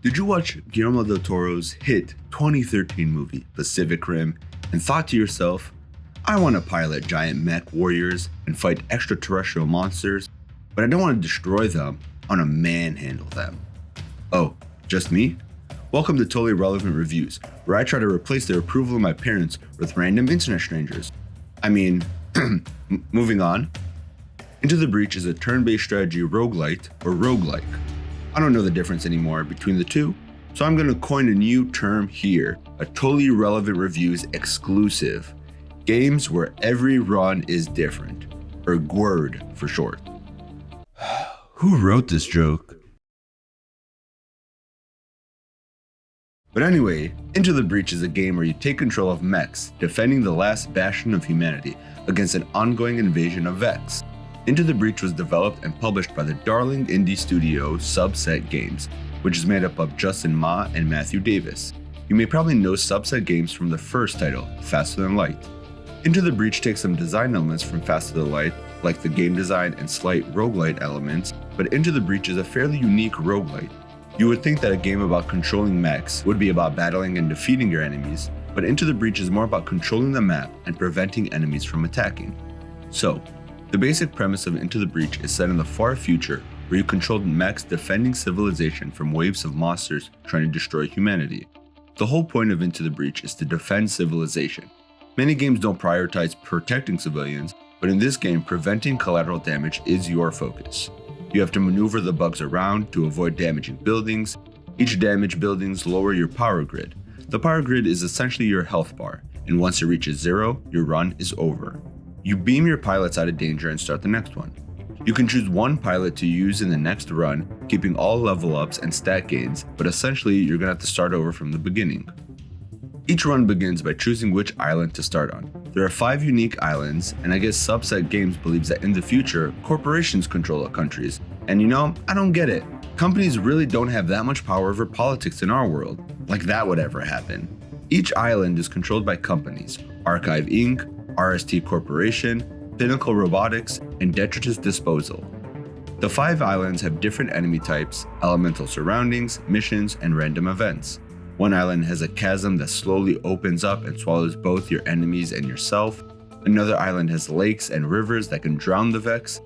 Did you watch Guillermo del Toro's hit 2013 movie, Pacific Rim, and thought to yourself, I want to pilot giant mech warriors and fight extraterrestrial monsters, but I don't want to destroy them, I want to manhandle them. Oh, just me? Welcome to Totally Relevant Reviews, where I try to replace the approval of my parents with random internet strangers. Moving on. Into the Breach is a turn-based strategy roguelite or roguelike. I don't know the difference anymore between the two, so I'm going to coin a new term here, a Totally Relevant Reviews exclusive. Games where every run is different, or GWRD for short. Who wrote this joke? But anyway, Into the Breach is a game where you take control of mechs, defending the last bastion of humanity against an ongoing invasion of Vex. Into the Breach was developed and published by the darling indie studio Subset Games, which is made up of Justin Ma and Matthew Davis. You may probably know Subset Games from the first title, Faster Than Light. Into the Breach takes some design elements from Faster Than Light, like the game design and slight roguelite elements, but Into the Breach is a fairly unique roguelite. You would think that a game about controlling mechs would be about battling and defeating your enemies, but Into the Breach is more about controlling the map and preventing enemies from attacking. So, the basic premise of Into the Breach is set in the far future where you controlled mechs defending civilization from waves of monsters trying to destroy humanity. The whole point of Into the Breach is to defend civilization. Many games don't prioritize protecting civilians, but in this game, preventing collateral damage is your focus. You have to maneuver the bugs around to avoid damaging buildings. Each damaged buildings lower your power grid. The power grid is essentially your health bar, and once it reaches 0, your run is over. You beam your pilots out of danger and start the next one. You can choose one pilot to use in the next run, keeping all level ups and stat gains, but essentially you're going to have to start over from the beginning. Each run begins by choosing which island to start on. There are 5 unique islands, and I guess Subset Games believes that in the future, corporations control countries. And I don't get it. Companies really don't have that much power over politics in our world. Like that would ever happen. Each island is controlled by companies, Archive Inc., RST Corporation, Pinnacle Robotics, and Detritus Disposal. The 5 islands have different enemy types, elemental surroundings, missions, and random events. One island has a chasm that slowly opens up and swallows both your enemies and yourself. Another island has lakes and rivers that can drown the Vex.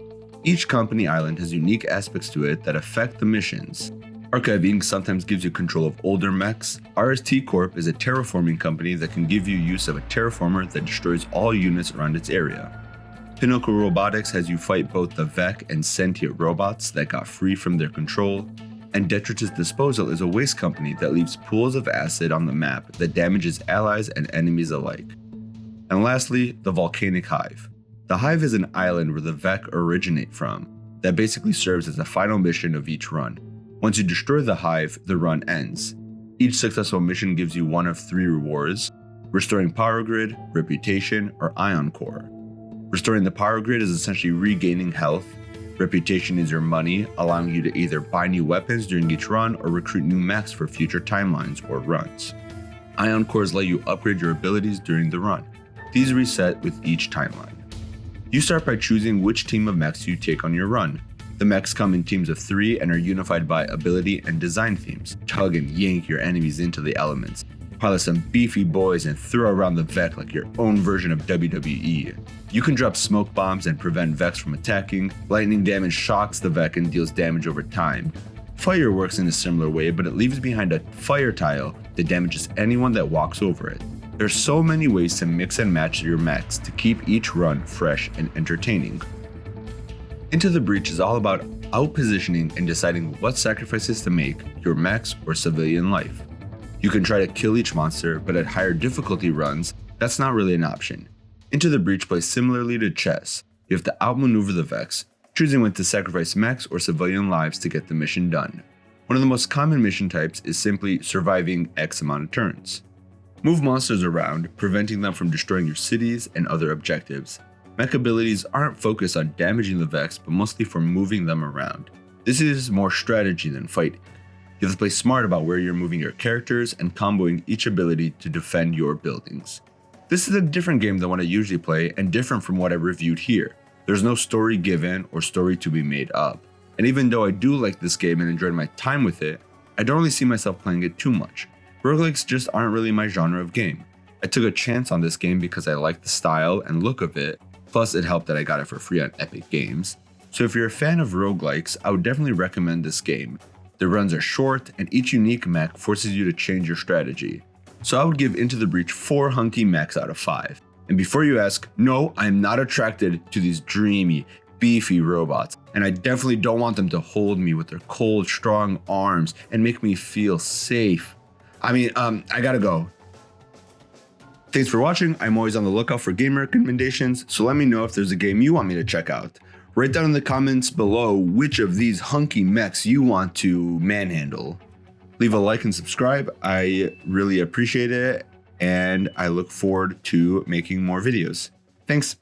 Each company island has unique aspects to it that affect the missions. Archive Inc. sometimes gives you control of older mechs. RST Corp is a terraforming company that can give you use of a terraformer that destroys all units around its area. Pinnacle Robotics has you fight both the Vec and sentient robots that got free from their control. And Detritus Disposal is a waste company that leaves pools of acid on the map that damages allies and enemies alike. And lastly, the Volcanic Hive. The Hive is an island where the Vec originate from, that basically serves as the final mission of each run. Once you destroy the Hive, the run ends. Each successful mission gives you one of 3 rewards: restoring power grid, reputation, or ion core. Restoring the power grid is essentially regaining health. Reputation is your money, allowing you to either buy new weapons during each run or recruit new mechs for future timelines or runs. Ion cores let you upgrade your abilities during the run. These reset with each timeline. You start by choosing which team of mechs you take on your run. The mechs come in teams of 3 and are unified by ability and design themes. Tug and yank your enemies into the elements. Pilot some beefy boys and throw around the Vec like your own version of WWE. You can drop smoke bombs and prevent Vex from attacking. Lightning damage shocks the Vec and deals damage over time. Fire works in a similar way, but it leaves behind a fire tile that damages anyone that walks over it. There's so many ways to mix and match your mechs to keep each run fresh and entertaining. Into the Breach is all about out-positioning and deciding what sacrifices to make, your mechs or civilian life. You can try to kill each monster, but at higher difficulty runs, that's not really an option. Into the Breach plays similarly to chess. You have to outmaneuver the Vex, choosing when to sacrifice mechs or civilian lives to get the mission done. One of the most common mission types is simply surviving X amount of turns. Move monsters around, preventing them from destroying your cities and other objectives. Mech abilities aren't focused on damaging the Vex, but mostly for moving them around. This is more strategy than fighting. You have to play smart about where you're moving your characters and comboing each ability to defend your buildings. This is a different game than what I usually play and different from what I reviewed here. There's no story given or story to be made up. And even though I do like this game and enjoyed my time with it, I don't really see myself playing it too much. Roguelikes just aren't really my genre of game. I took a chance on this game because I like the style and look of it, plus it helped that I got it for free on Epic Games. So if you're a fan of roguelikes, I would definitely recommend this game. The runs are short, and each unique mech forces you to change your strategy. So I would give Into the Breach 4 Hunky mechs out of 5. And before you ask, no, I am not attracted to these dreamy, beefy robots, and I definitely don't want them to hold me with their cold, strong arms and make me feel safe. I gotta go. Thanks for watching. I'm always on the lookout for game recommendations, so let me know if there's a game you want me to check out. Write down in the comments below which of these hunky mechs you want to manhandle. Leave a like and subscribe. I really appreciate it, and I look forward to making more videos. Thanks.